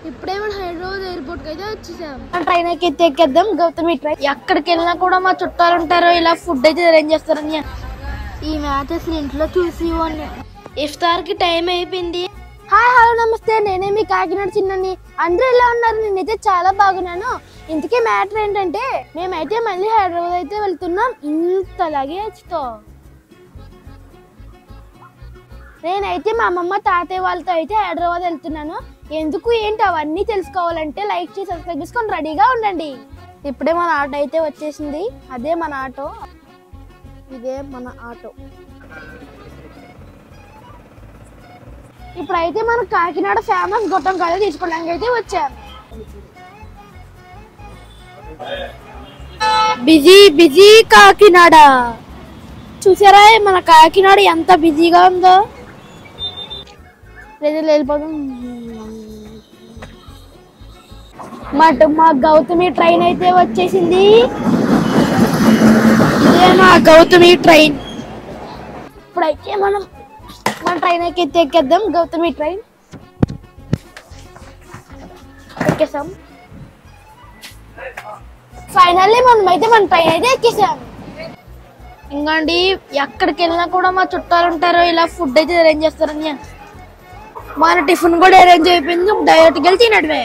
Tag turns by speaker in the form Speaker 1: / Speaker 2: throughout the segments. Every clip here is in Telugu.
Speaker 1: ఇప్పుడే మన హైదరాబాద్ ఎయిర్పోర్ట్ కి అయితే వచ్చేసాం. ట్రైన్ ఎక్కేద్దాం గౌతమి ట్రైన్. ఎక్కడికి వెళ్ళినా కూడా మా చుట్టాలు ఉంటారు, ఇలా ఫుడ్ అయితే అరేంజ్ చేస్తారని. ఈ మ్యాచ్ అసలు ఇంట్లో చూసి ఇఫ్తార్ కి టైం అయిపోయింది. హాయ్ హలో నమస్తే, నేనే మీ కాకినాడ చిన్నని. అందరూ ఎలా ఉన్నారు? నేనైతే చాలా బాగున్నాను. ఇంతకీ మ్యాటర్ ఏంటంటే మేమైతే మళ్ళీ హైదరాబాద్ అయితే వెళ్తున్నాం ఇంత లగేజ్తో. నేనైతే మా అమ్మమ్మ తాతయ్య వాళ్ళతో అయితే హైదరాబాద్ వెళ్తున్నాను. ఎందుకు ఏంటి అవన్నీ తెలుసుకోవాలంటే లైక్ చేసి సబ్స్క్రైబ్ చేసుకొని రెడీగా ఉండండి. ఇప్పుడే మన ఆటో అయితే వచ్చేసింది. అదే మన ఆటో, ఇదే మన ఆటో. ఇప్పుడైతే మన కాకినాడ ఫేమస్ గొట్టం కాదు తీసుకోవడానికి అయితే వచ్చాం. Busy busy Kakinada. చూసారా మన కాకినాడ ఎంత బిజీగా ఉందో. వెళ్ళిపోతాం. మా గౌతమి ట్రైన్ అయితే వచ్చేసింది. ఇదే మా గౌతమి ట్రైన్. ఇప్పుడైతే మన ట్రైన్ ఎక్కేద్దాం. గౌతమి ట్రైన్ ఎక్కేసాం. ఫైనల్లీ మనమైతే మన ట్రైన్ అయితే ఎక్కేసాం. ఇంకండి ఎక్కడికి వెళ్ళినా కూడా మా చుట్టాలు ఉంటారు, ఇలా ఫుడ్ అయితే అరేంజ్ చేస్తారని. మన టిఫిన్ కూడా అరేంజ్ అయిపోయింది. డైరెక్ట్కి వెళ్ళి తినడమే.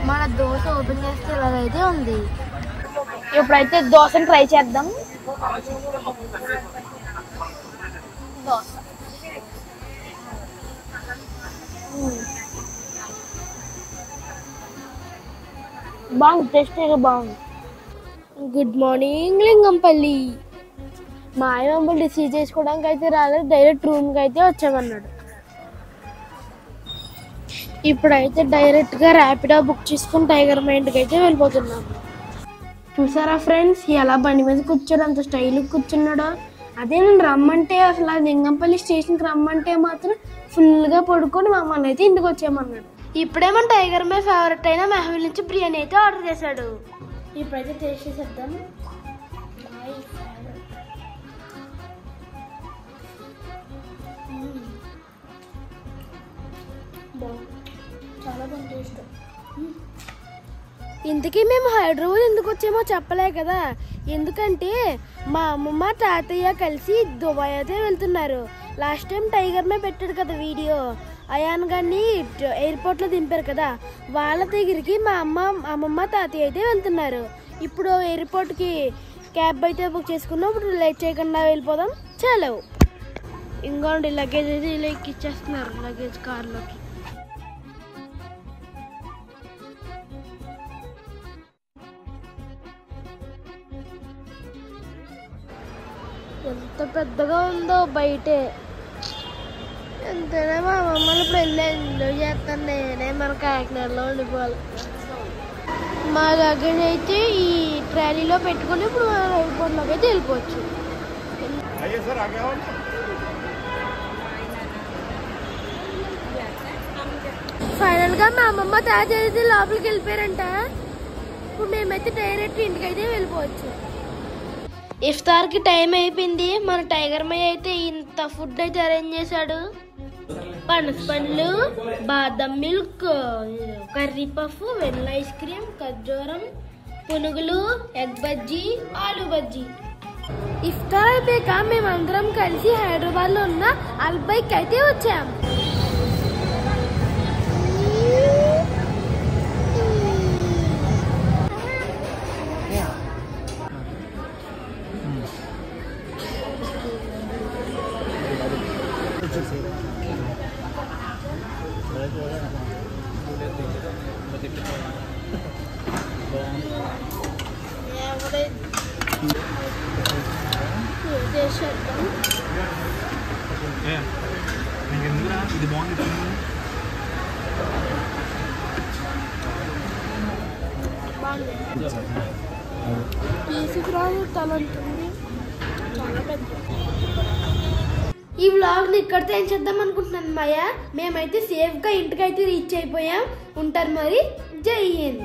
Speaker 1: మన దోశ ఓపెన్ చేస్తే ఇలాగైతే ఉంది. ఇప్పుడైతే దోశని ట్రై చేద్దాం. దోశ బాగుంది, టేస్టీగా బాగుంది. Good morning Lingampally. మా ఆయన మమ్మల్ని రిసీవ్ చేసుకోవడానికి అయితే రాలేదు, డైరెక్ట్ రూమ్కి అయితే వచ్చామన్నాడు. ఇప్పుడైతే డైరెక్ట్గా ర్యాపిడో బుక్ చేసుకుని టైగర్ మైండ్కి అయితే వెళ్ళిపోతున్నాం. చూసారా ఫ్రెండ్స్ ఎలా బండి మీద కూర్చోడు, అంత స్టైల్గా కూర్చున్నాడో. అదే నేను రమ్మంటే అసలు ఆ లింగంపల్లి స్టేషన్కి రమ్మంటే మాత్రం ఫుల్గా పడుకొని మమ్మల్ని అయితే ఇంటికి వచ్చామన్నాడు. ఇప్పుడే మన టైగర్ మై ఫేవరెట్ అయిన మెహవిల్ నుంచి బిర్యానీ అయితే ఆర్డర్ చేశాడు. ఇప్పుడైతే టేస్ట్ చేసేద్దాం. చాలా బాగుంది టేస్ట్. ఇంతకీ మేము హైదరాబాద్ ఎందుకు వచ్చామో చెప్పలే కదా. ఎందుకంటే మా అమ్మమ్మ తాతయ్య కలిసి దుబాయ్ అయితే వెళ్తున్నారు. లాస్ట్ టైం టైగర్ మే పెట్టాడు కదా వీడియో, అయాన్ గారిని ఎయిర్పోర్ట్లో దింపారు కదా, వాళ్ళ దగ్గరికి మా అమ్మమ్మ తాతయ్య అయితే వెళ్తున్నారు. ఇప్పుడు ఎయిర్పోర్ట్కి క్యాబ్ అయితే బుక్ చేసుకున్నాం. ఇప్పుడు లేట్ చేయకుండా వెళ్ళిపోదాం. చలో. ఇంకోండి లగేజ్ అయితే ఇలా ఎక్కిచ్చేస్తున్నారు లగేజ్ కార్లోకి. ఎంత పెద్దగా ఉందో బయటే. ఎంతైనా మా మమ్మల్ని ఇప్పుడు వెళ్ళి ఎంజాయ్ చేస్తాను. నేనే మన కాకినాడలో ఉండిపోవాలి. మా లగేజ్ అయితే ఈ ట్రాలీలో పెట్టుకుని ఇప్పుడు మన ఎయిర్పోర్ట్లోకి అయితే వెళ్ళిపోవచ్చు. ఫైనల్గా మా అమ్మమ్మ తాతయ్య అయితే లోపలికి వెళ్ళిపోయారంట. ఇప్పుడు మేమైతే డైరెక్ట్ ఇంటికి అయితే వెళ్ళిపోవచ్చు. ఇఫ్తార్ కి టైం అయిపోయింది. మన టైగర్ మై అయితే ఇంత ఫుడ్ అయితే అరేంజ్ చేశాడు. పనస పండ్లు, బాదం milk, curry puff, vanilla ice cream, ఖర్జూరం, పునుగులు, ఎగ్ బజ్జీ, ఆలు బజ్జీ. ఇఫ్తార్ అయిపోయాక మేమందరం కలిసి హైదరాబాద్ లో ఉన్న అల్బైక్ అయితే వచ్చాం. ఈ వ్లాగ్ ని ఇక్కడితో ఏం చేద్దాం అనుకుంటున్నాను మాయా. మేమైతే సేఫ్ గా ఇంటికైతే రీచ్ అయిపోయాం. ఉంటారు మరి. జై హింద్.